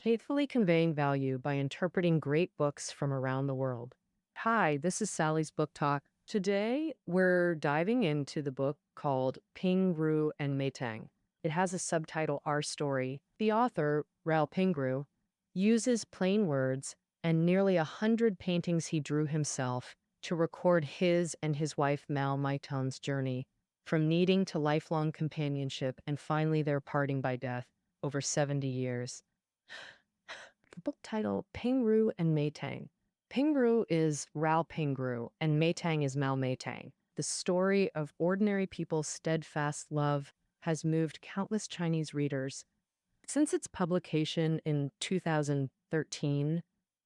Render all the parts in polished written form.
faithfully conveying value by interpreting great books from around the world. Hi, this is Sally's Book Talk. Today, we're diving into the book called Pingru and Meitang. It has a subtitle, Our Story. The author, Pingru, uses plain words and nearly 100 paintings he drew himself to record his and his wife Mal Meitang's journey from needing to lifelong companionship and finally their parting by death over 70 years. The book title, Pingru and Meitang. Pingru is Rao Pingru, and Meitang is Mal Meitang. The story of ordinary people's steadfast love has moved countless Chinese readers. Since its publication in 2013,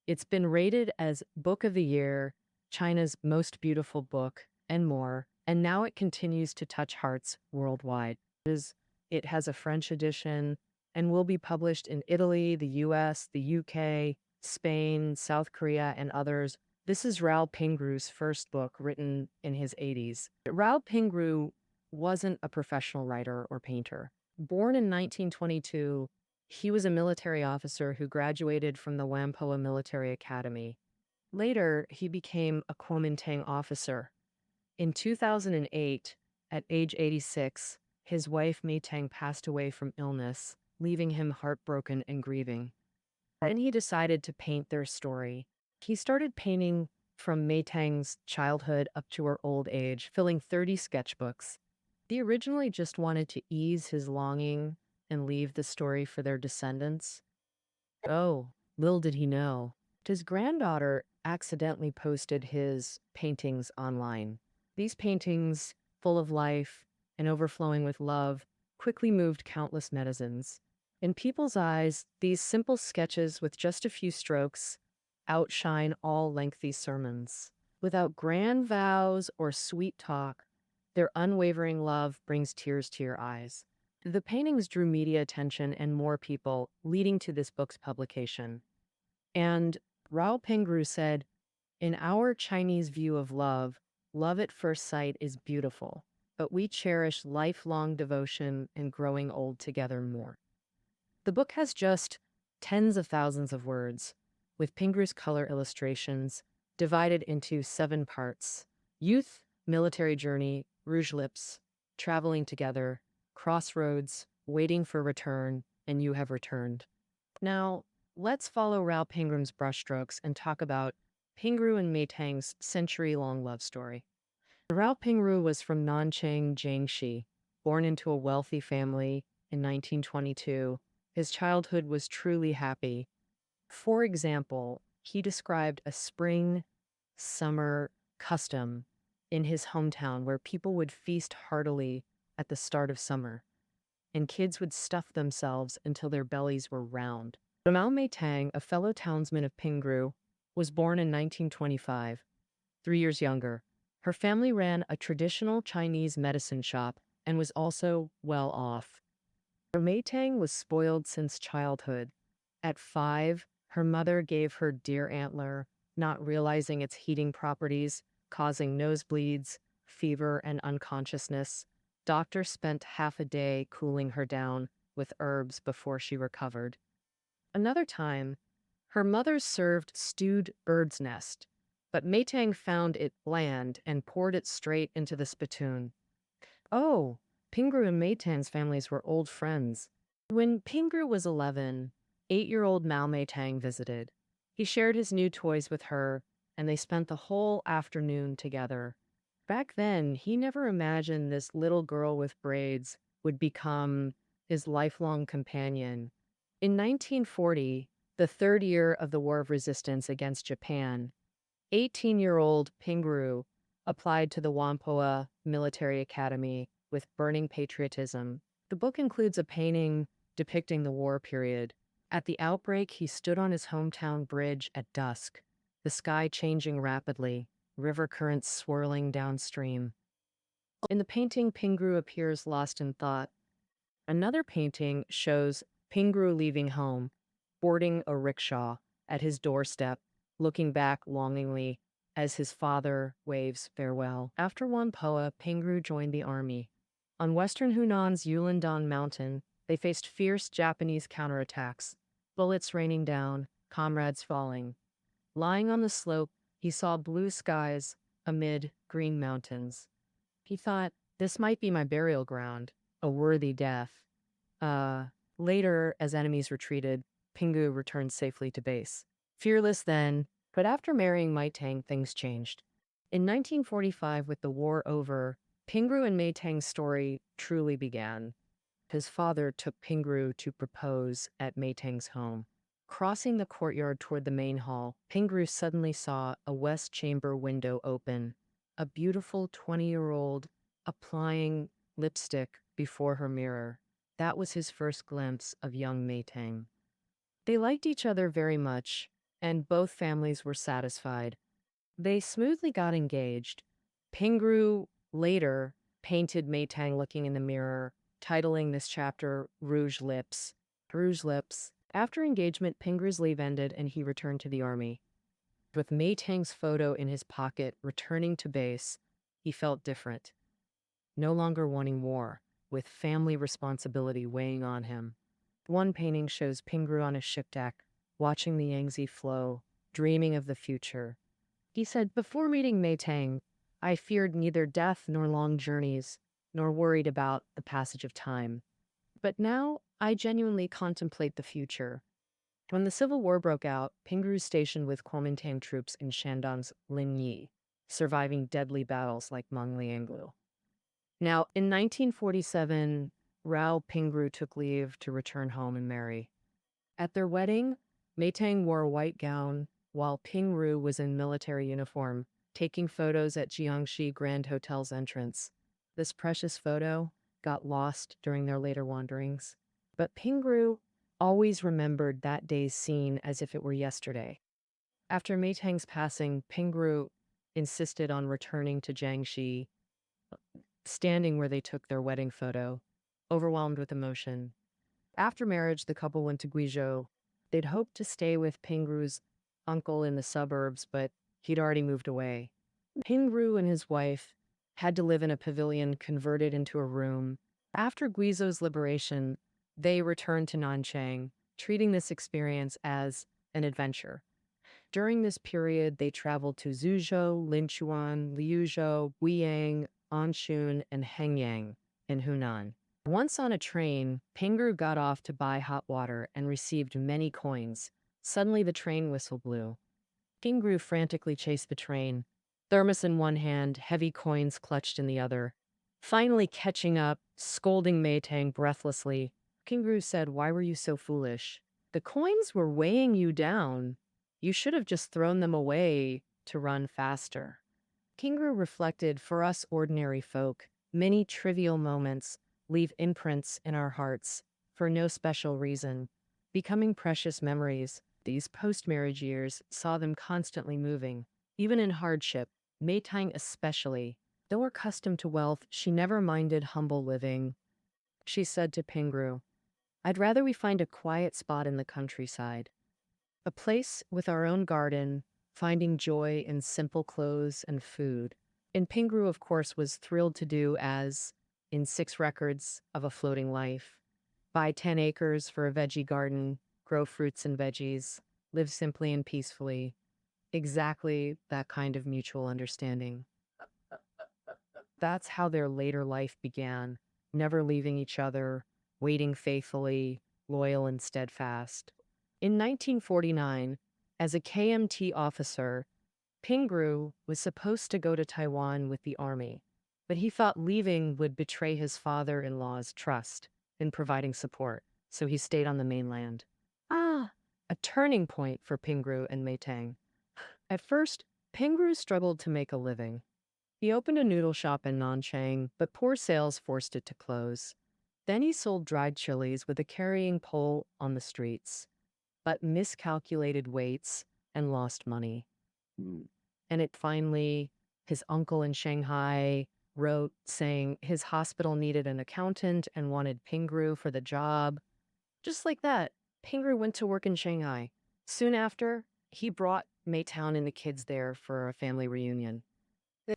it's been rated as Book of the Year, China's most beautiful book, and more, and now it continues to touch hearts worldwide. It has a French edition and will be published in Italy, the US, the UK, Spain, South Korea, and others. This is Rao Pingru's first book written in his 80s. Rao Pingru wasn't a professional writer or painter. Born in 1922, he was a military officer who graduated from the Whampoa Military Academy. Later, he became a Kuomintang officer. In 2008, at age 86, his wife Meitang passed away from illness, leaving him heartbroken and grieving. Then he decided to paint their story. He started painting from Meitang's childhood up to her old age, filling 30 sketchbooks. He originally just wanted to ease his longing and leave the story for their descendants. Oh, little did he know, his granddaughter accidentally posted his paintings online. These paintings, full of life and overflowing with love, quickly moved countless netizens. In people's eyes, these simple sketches with just a few strokes outshine all lengthy sermons. Without grand vows or sweet talk, their unwavering love brings tears to your eyes. The paintings drew media attention and more people, leading to this book's publication. And Rao Pingru said, "In our Chinese view of love, love at first sight is beautiful, but we cherish lifelong devotion and growing old together more." The book has just tens of thousands of words, with Pingru's color illustrations divided into 7 parts: youth, military journey, rouge lips, traveling together, crossroads, waiting for return, and you have returned. Now, let's follow Rao Pingru's brushstrokes and talk about Pingru and Meitang's century-long love story. Rao Pingru was from Nanchang, Jiangxi, born into a wealthy family in 1922. His childhood was truly happy. For example, he described a spring-summer custom in his hometown where people would feast heartily at the start of summer, and kids would stuff themselves until their bellies were round. Mao Meitang, a fellow townsman of Pingru, was born in 1925, 3 years younger. Her family ran a traditional Chinese medicine shop and was also well off. Meitang was spoiled since childhood. At 5, her mother gave her deer antler, not realizing its heating properties, causing nosebleeds, fever, and unconsciousness. Doctors spent half a day cooling her down with herbs before she recovered. Another time, her mother served stewed bird's nest, but Meitang found it bland and poured it straight into the spittoon. Oh, Pingru and Meitang's families were old friends. When Pingru was 11, 8-year-old Mao Meitang visited. He shared his new toys with her, and they spent the whole afternoon together. Back then, he never imagined this little girl with braids would become his lifelong companion. In 1940, the 3rd year of the War of Resistance against Japan, 18-year-old Pingru applied to the Whampoa Military Academy with burning patriotism. The book includes a painting depicting the war period. At the outbreak, he stood on his hometown bridge at dusk, the sky changing rapidly, river currents swirling downstream. In the painting, Pingru appears lost in thought. Another painting shows Pingru leaving home, boarding a rickshaw at his doorstep, looking back longingly as his father waves farewell. After Whampoa, Pingru joined the army. On western Hunan's Yulandan Mountain, they faced fierce Japanese counterattacks. bullets raining down, comrades falling. Lying on the slope, he saw blue skies amid green mountains. He thought, this might be my burial ground, a worthy death. Uh, Later, as enemies retreated, Pingru returned safely to base. Fearless then, but after marrying Meitang, things changed. In 1945, with the war over, Pingru and Meitang's story truly began. His father took Pingru to propose at Meitang's home. Crossing the courtyard toward the main hall, Pingru suddenly saw a west chamber window open. A beautiful 20-year-old applying lipstick before her mirror. That was his first glimpse of young Meitang. They liked each other very much, and both families were satisfied. They smoothly got engaged. Pingru later painted Meitang looking in the mirror, titling this chapter Rouge Lips. Rouge Lips. After engagement, Pingru's leave ended and he returned to the army. With Meitang's photo in his pocket, returning to base, he felt different, no longer wanting war, with family responsibility weighing on him. One painting shows Pingru on his ship deck, watching the Yangtze flow, dreaming of the future. He said, before meeting Meitang, I feared neither death nor long journeys, nor worried about the passage of time. But now I genuinely contemplate the future. When the Civil War broke out, Pingru stationed with Kuomintang troops in Shandong's Linyi, surviving deadly battles like Monglianglu. Now, in 1947, Rao Pingru took leave to return home and marry. At their wedding, Meitang wore a white gown, while Pingru was in military uniform, taking photos at Jiangxi Grand Hotel's entrance. This precious photo got lost during their later wanderings, but Pingru always remembered that day's scene as if it were yesterday. After Meitang's passing, Pingru insisted on returning to Jiangxi, standing where they took their wedding photo, overwhelmed with emotion. After marriage, the couple went to Guizhou. They'd hoped to stay with Pingru's uncle in the suburbs, but he'd already moved away. Pingru and his wife had to live in a pavilion converted into a room. After Guizhou's liberation, they returned to Nanchang, treating this experience as an adventure. During this period, they traveled to Zhuzhou, Linchuan, Liuzhou, Guiyang, Anshun, and Hengyang in Hunan. Once on a train, Pingru got off to buy hot water and received many coins. Suddenly, the train whistle blew. Pingru frantically chased the train, thermos in one hand, heavy coins clutched in the other. Finally catching up, scolding Meitang breathlessly, Pingru said, "Why were you so foolish? The coins were weighing you down. You should have just thrown them away to run faster." Pingru reflected, for us ordinary folk, many trivial moments leave imprints in our hearts for no special reason, becoming precious memories. These post-marriage years saw them constantly moving, even in hardship, Meitang especially. Though accustomed to wealth, she never minded humble living. She said to Pingru, "I'd rather we find a quiet spot in the countryside, a place with our own garden, finding joy in simple clothes and food." And Pingru, of course, was thrilled to do as in 6 records of a floating life. Buy 10 acres for a veggie garden, grow fruits and veggies, live simply and peacefully. Exactly that kind of mutual understanding. That's how their later life began, never leaving each other, waiting faithfully, loyal and steadfast. In 1949, as a KMT officer, Pingru was supposed to go to Taiwan with the army, but he thought leaving would betray his father-in-law's trust in providing support, so he stayed on the mainland. A turning point for Pingru and Meitang. At first, Pingru struggled to make a living. He opened a noodle shop in Nanchang, but poor sales forced it to close. Then he sold dried chilies with a carrying pole on the streets, but miscalculated weights and lost money. And it finally, his uncle in Shanghai wrote saying his hospital needed an accountant and wanted Pingru for the job. Just like that, Pingru went to work in Shanghai. Soon after, he brought Meitang and the kids there for a family reunion.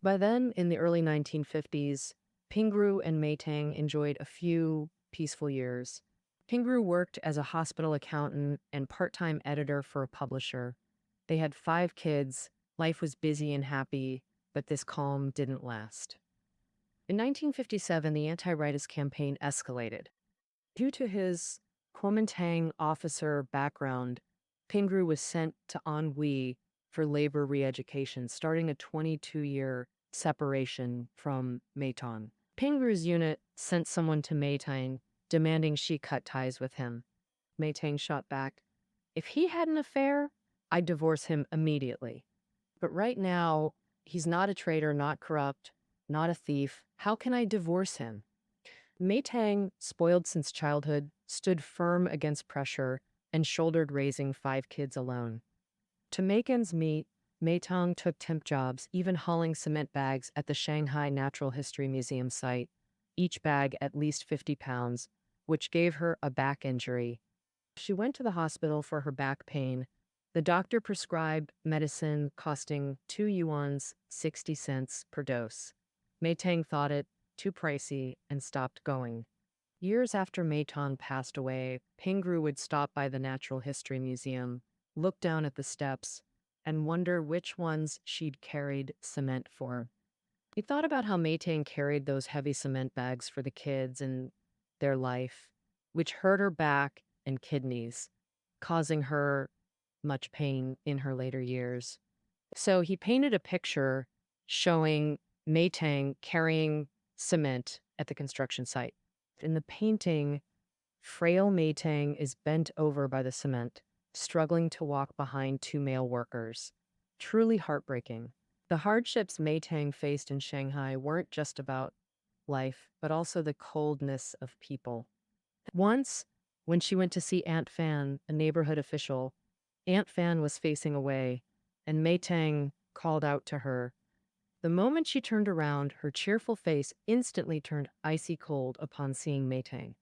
By then, in the early 1950s, Pingru and Meitang enjoyed a few peaceful years. Pingru worked as a hospital accountant and part-time editor for a publisher. They had 5 kids. Life was busy and happy, but this calm didn't last. In 1957, the anti-rightist campaign escalated. Due to his Kuomintang officer background, Pingru was sent to Anhui for labor re-education, starting a 22-year separation from Meitang. Pingru's unit sent someone to Meitang, demanding she cut ties with him. Meitang shot back, "If he had an affair, I'd divorce him immediately. But right now, he's not a traitor, not corrupt, not a thief. How can I divorce him?" Meitang, spoiled since childhood, stood firm against pressure and shouldered raising 5 kids alone. To make ends meet, Meitang took temp jobs, even hauling cement bags at the Shanghai Natural History Museum site, each bag at least 50 pounds, which gave her a back injury. She went to the hospital for her back pain. The doctor prescribed medicine costing 2 yuans, 60 cents per dose. Meitang thought it too pricey and stopped going. Years after Meitang passed away, Pingru would stop by the Natural History Museum, look down at the steps, and wonder which ones she'd carried cement for. He thought about how Meitang carried those heavy cement bags for the kids and their life, which hurt her back and kidneys, causing her much pain in her later years. So he painted a picture showing Meitang carrying cement at the construction site. In the painting, frail Meitang is bent over by the cement, struggling to walk behind 2 male workers. Truly heartbreaking. The hardships Meitang faced in Shanghai weren't just about life, but also the coldness of people. Once, when she went to see Aunt Fan, a neighborhood official, Aunt Fan was facing away, and Meitang called out to her. The moment she turned around, her cheerful face instantly turned icy cold upon seeing Meitang.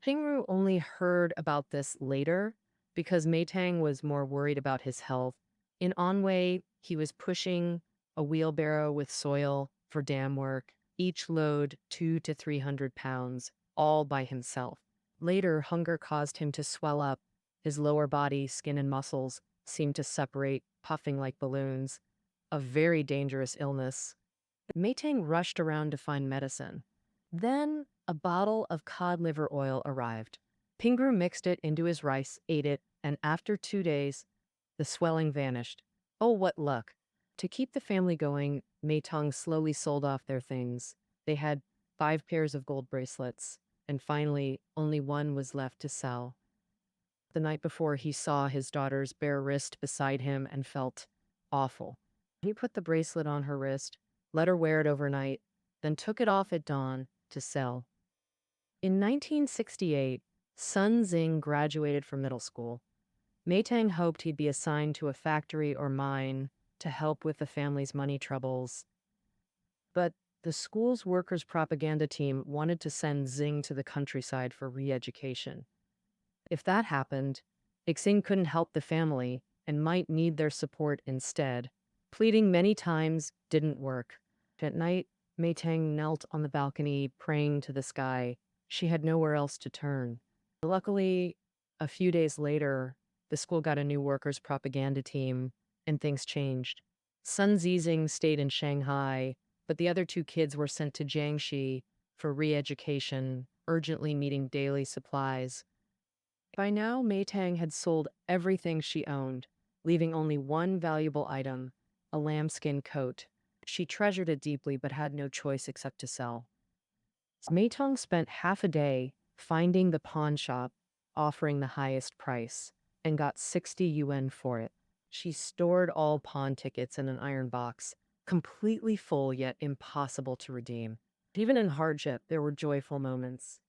Pingru only heard about this later because Meitang was more worried about his health. In Anhui, he was pushing a wheelbarrow with soil for dam work, each load 200 to 300 pounds, all by himself. Later, hunger caused him to swell up. His lower body, skin and muscles seemed to separate, puffing like balloons. A very dangerous illness. Meitang rushed around to find medicine. Then a bottle of cod liver oil arrived. Pingru mixed it into his rice, ate it, and after 2 days, the swelling vanished. Oh, what luck. To keep the family going, Meitang slowly sold off their things. They had 5 pairs of gold bracelets, and finally, only one was left to sell. The night before, he saw his daughter's bare wrist beside him and felt awful. He put the bracelet on her wrist, let her wear it overnight, then took it off at dawn to sell. In 1968, Sun Xing graduated from middle school. Meitang hoped he'd be assigned to a factory or mine to help with the family's money troubles. But the school's workers' propaganda team wanted to send Xing to the countryside for re-education. If that happened, Xing couldn't help the family and might need their support instead. Pleading many times didn't work. At night, Meitang knelt on the balcony, praying to the sky. She had nowhere else to turn. Luckily, a few days later, the school got a new workers' propaganda team, and things changed. Sun Zizing stayed in Shanghai, but the other 2 kids were sent to Jiangxi for re-education, urgently needing daily supplies. By now, Meitang had sold everything she owned, leaving only one valuable item, a lambskin coat. She treasured it deeply but had no choice except to sell. Meitang spent half a day finding the pawn shop offering the highest price and got 60 yuan for it. She stored all pawn tickets in an iron box, completely full yet impossible to redeem. Even in hardship, there were joyful moments.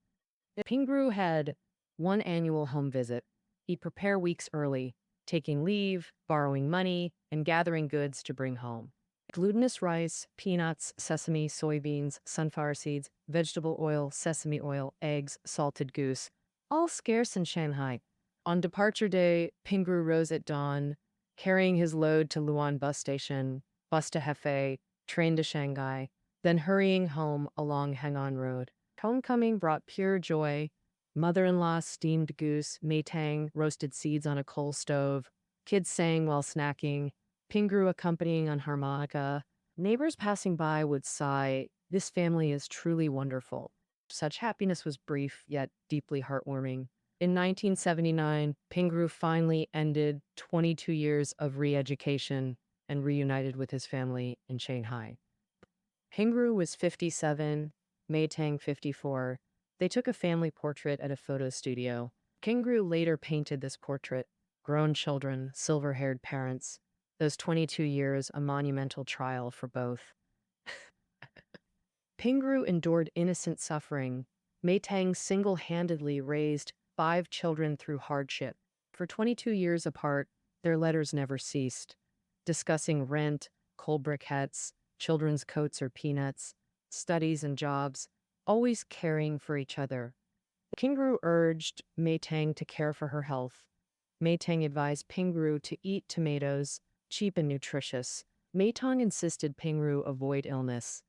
Pingru had one annual home visit. He'd prepare weeks early, taking leave, borrowing money, and gathering goods to bring home. Glutinous rice, peanuts, sesame, soybeans, sunflower seeds, vegetable oil, sesame oil, eggs, salted goose, all scarce in Shanghai. On departure day, Pingru rose at dawn, carrying his load to Luan bus station, bus to Hefei, train to Shanghai, then hurrying home along Heng'an Road. Homecoming brought pure joy, Mother-in-law steamed goose, Meitang roasted seeds on a coal stove, kids sang while snacking, Pingru accompanying on harmonica. Neighbors passing by would sigh, "This family is truly wonderful." Such happiness was brief yet deeply heartwarming. In 1979, Pingru finally ended 22 years of re-education and reunited with his family in Shanghai. Pingru was 57, Meitang 54. They took a family portrait at a photo studio. Pingru later painted this portrait: grown children, silver-haired parents. Those 22 years, a monumental trial for both. Pingru endured innocent suffering. Meitang single-handedly raised 5 children through hardship. For 22 years apart, their letters never ceased, discussing rent, coal briquettes, children's coats or peanuts, studies and jobs, always caring for each other. Pingru urged Meitang to care for her health. Meitang advised Pingru to eat tomatoes, cheap and nutritious. Meitang insisted Pingru avoid illness.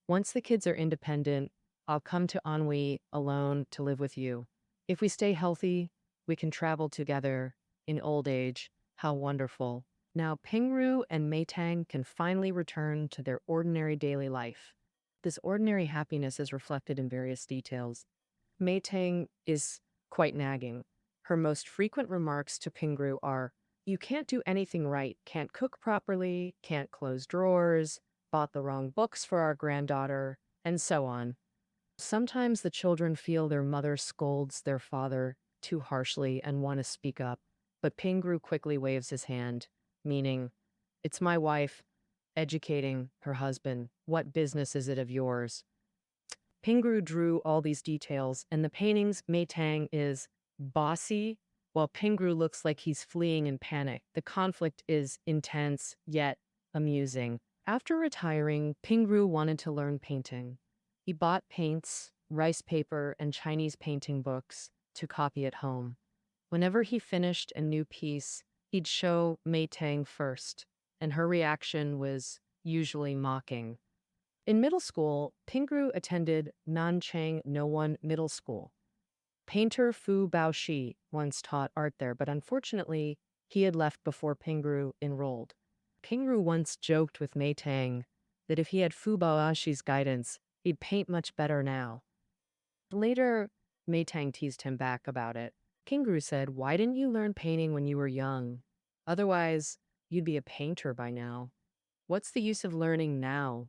"Once the kids are independent, I'll come to Anhui alone to live with you. If we stay healthy, we can travel together in old age. How wonderful." Now Pingru and Meitang can finally return to their ordinary daily life. This ordinary happiness is reflected in various details. Meitang is quite nagging. Her most frequent remarks to Pingru are, "You can't do anything right, can't cook properly, can't close drawers, bought the wrong books for our granddaughter," and so on. Sometimes the children feel their mother scolds their father too harshly and want to speak up, but Pingru quickly waves his hand, meaning, "It's my wife educating her husband. What business is it of yours?" Pingru drew all these details, and the painting's Meitang is bossy, while Pingru looks like he's fleeing in panic. The conflict is intense, yet amusing. After retiring, Pingru wanted to learn painting. He bought paints, rice paper, and Chinese painting books to copy at home. Whenever he finished a new piece, he'd show Meitang first, and her reaction was usually mocking. In middle school, Pingru attended Nanchang No-One Middle School. Painter Fu Baoshi once taught art there, but unfortunately, he had left before Pingru enrolled. Pingru once joked with Meitang that if he had Fu Baoshi's guidance, he'd paint much better now. Later, Meitang teased him back about it. Pingru said, "Why didn't you learn painting when you were young? Otherwise, you'd be a painter by now. What's the use of learning now?"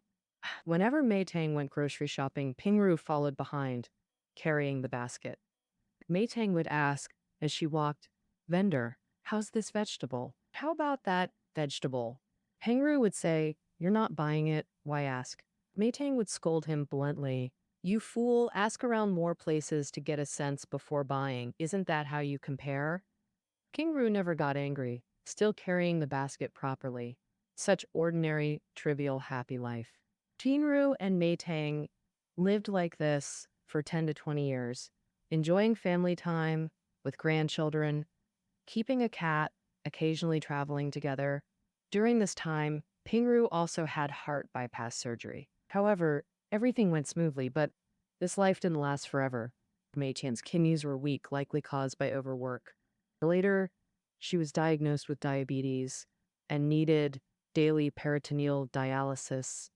Whenever Meitang went grocery shopping, Pingru followed behind, carrying the basket. Meitang would ask, as she walked, "Vendor, how's this vegetable? How about that vegetable?" Pingru would say, "You're not buying it, why ask?" Meitang would scold him bluntly, "You fool, ask around more places to get a sense before buying. Isn't that how you compare?" Pingru never got angry, still carrying the basket properly. Such ordinary, trivial, happy life. Pingru and Meitang lived like this for 10 to 20 years, enjoying family time with grandchildren, keeping a cat, occasionally traveling together. During this time, Pingru also had heart bypass surgery. However, everything went smoothly, but this life didn't last forever. Meitang's kidneys were weak, likely caused by overwork. Later, she was diagnosed with diabetes and needed daily peritoneal dialysis.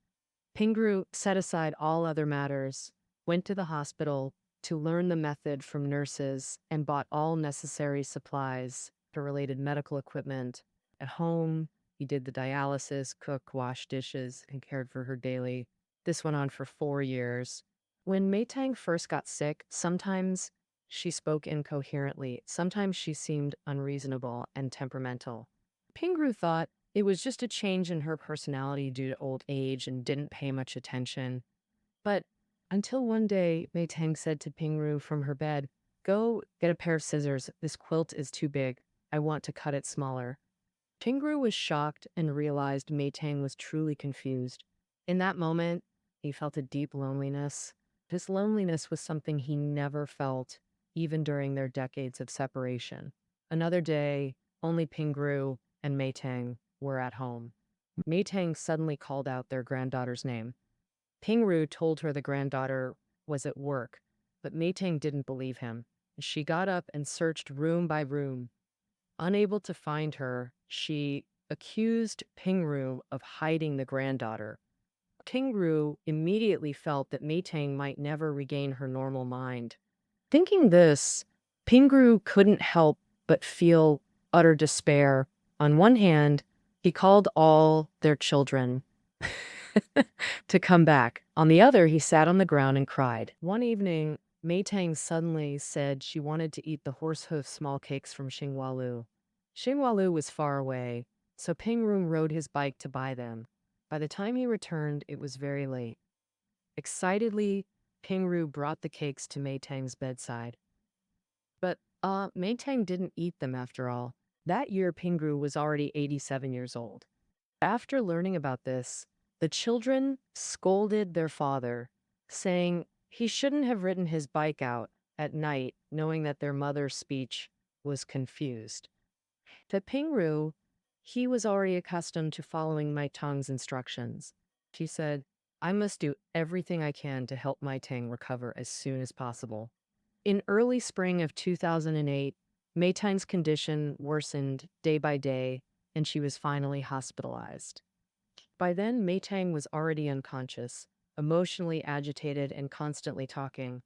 Pingru set aside all other matters, went to the hospital to learn the method from nurses, and bought all necessary supplies for related medical equipment. At home, he did the dialysis, cooked, washed dishes, and cared for her daily. This went on for 4 years. When Meitang first got sick, sometimes she spoke incoherently. Sometimes she seemed unreasonable and temperamental. Pingru thought it was just a change in her personality due to old age and didn't pay much attention. But until one day, Meitang said to Pingru from her bed, "Go get a pair of scissors. This quilt is too big. I want to cut it smaller." Pingru was shocked and realized Meitang was truly confused. In that moment, he felt a deep loneliness. This loneliness was something he never felt, even during their decades of separation. Another day, only Pingru and Meitang were at home. Meitang suddenly called out their granddaughter's name. Pingru told her the granddaughter was at work, but Meitang didn't believe him. She got up and searched room by room. Unable to find her, she accused Pingru of hiding the granddaughter. Pingru immediately felt that Meitang might never regain her normal mind. Thinking this, Pingru couldn't help but feel utter despair. On one hand, he called all their children to come back. On the other, he sat on the ground and cried. One evening, Meitang suddenly said she wanted to eat the horsehoof small cakes from Xinghualu. Xinghualu was far away, so Pingru rode his bike to buy them. By the time he returned, it was very late. Excitedly, Pingru brought the cakes to Meitang's bedside. But Meitang didn't eat them after all. That year, Pingru was already 87 years old. After learning about this, the children scolded their father, saying he shouldn't have ridden his bike out at night, knowing that their mother's speech was confused. To Pingru, he was already accustomed to following Meitang's instructions. She said, I must do everything I can to help Meitang recover as soon as possible. In early spring of 2008, Meitang's condition worsened day by day, and she was finally hospitalized. By then, Meitang was already unconscious, emotionally agitated, and constantly talking.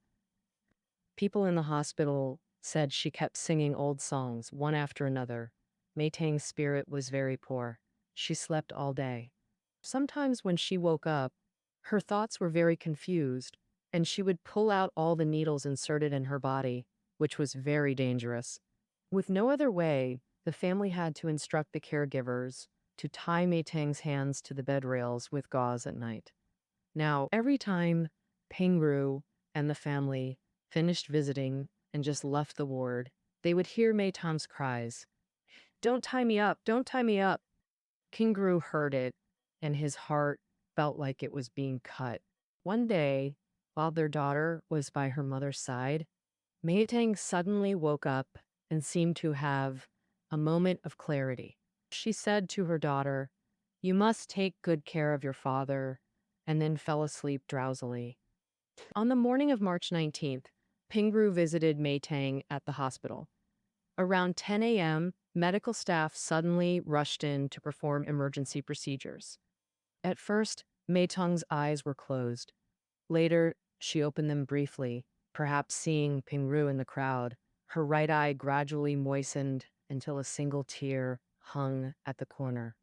People in the hospital said she kept singing old songs, one after another. Meitang's spirit was very poor. She slept all day. Sometimes when she woke up, her thoughts were very confused, and she would pull out all the needles inserted in her body, which was very dangerous. With no other way, the family had to instruct the caregivers to tie Meitang's hands to the bed rails with gauze at night. Now, every time Pingru and the family finished visiting and just left the ward, they would hear Meitang's cries, Don't tie me up, don't tie me up. Pingru heard it, and his heart felt like it was being cut. One day, while their daughter was by her mother's side, Meitang suddenly woke up and seemed to have a moment of clarity. She said to her daughter, You must take good care of your father, and then fell asleep drowsily. On the morning of March 19th, Pingru visited Meitang at the hospital. Around 10 a.m., medical staff suddenly rushed in to perform emergency procedures. At first, Meitang's eyes were closed. Later, she opened them briefly, perhaps seeing Pingru in the crowd. Her right eye gradually moistened until a single tear hung at the corner.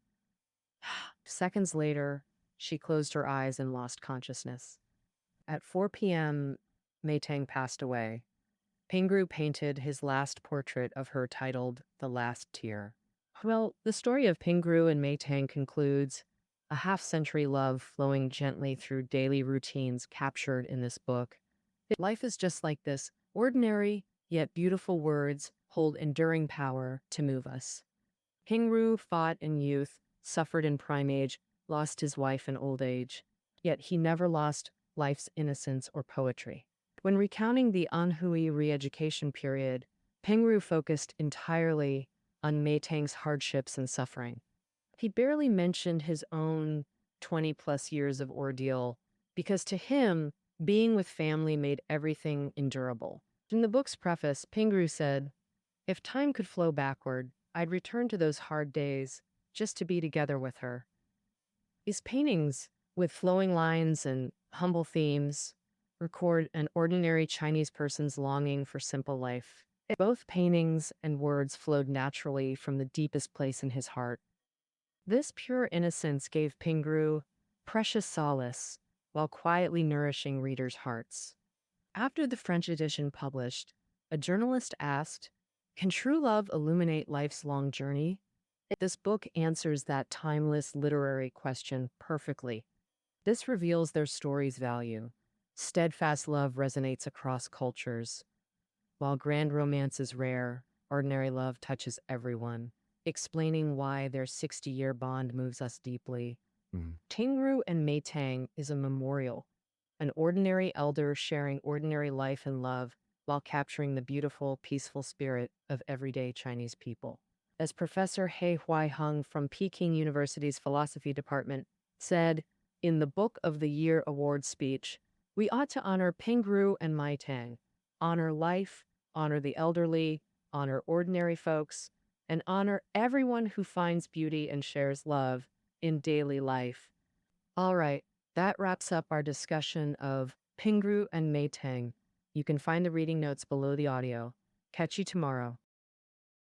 Seconds later, she closed her eyes and lost consciousness. At 4 p.m., Meitang passed away. Pingru painted his last portrait of her titled The Last Tear. Well, the story of Pingru and Meitang concludes a half-century love flowing gently through daily routines captured in this book. Life is just like this. Ordinary, yet beautiful words hold enduring power to move us. Pingru fought in youth, suffered in prime age, lost his wife in old age. Yet he never lost life's innocence or poetry. When recounting the Anhui re-education period, Pingru focused entirely on Meitang's hardships and suffering. He barely mentioned his own 20-plus years of ordeal because to him, being with family made everything endurable. In the book's preface, Pingru said, If time could flow backward, I'd return to those hard days just to be together with her. These paintings, with flowing lines and humble themes, record an ordinary Chinese person's longing for simple life. Both paintings and words flowed naturally from the deepest place in his heart. This pure innocence gave Pingru precious solace while quietly nourishing readers' hearts. After the French edition published, a journalist asked, Can true love illuminate life's long journey? This book answers that timeless literary question perfectly. This reveals their story's value. Steadfast love resonates across cultures. While grand romance is rare, ordinary love touches everyone, explaining why their 60-year bond moves us deeply. Pingru and Meitang is a memorial, an ordinary elder sharing ordinary life and love while capturing the beautiful, peaceful spirit of everyday Chinese people. As Professor He Huai-hung from Peking University's philosophy department said in the Book of the Year award speech, we ought to honor Pingru and Meitang, honor life, honor the elderly, honor ordinary folks, and honor everyone who finds beauty and shares love in daily life. All right, that wraps up our discussion of Pingru and Meitang. You can find the reading notes below the audio. Catch you tomorrow.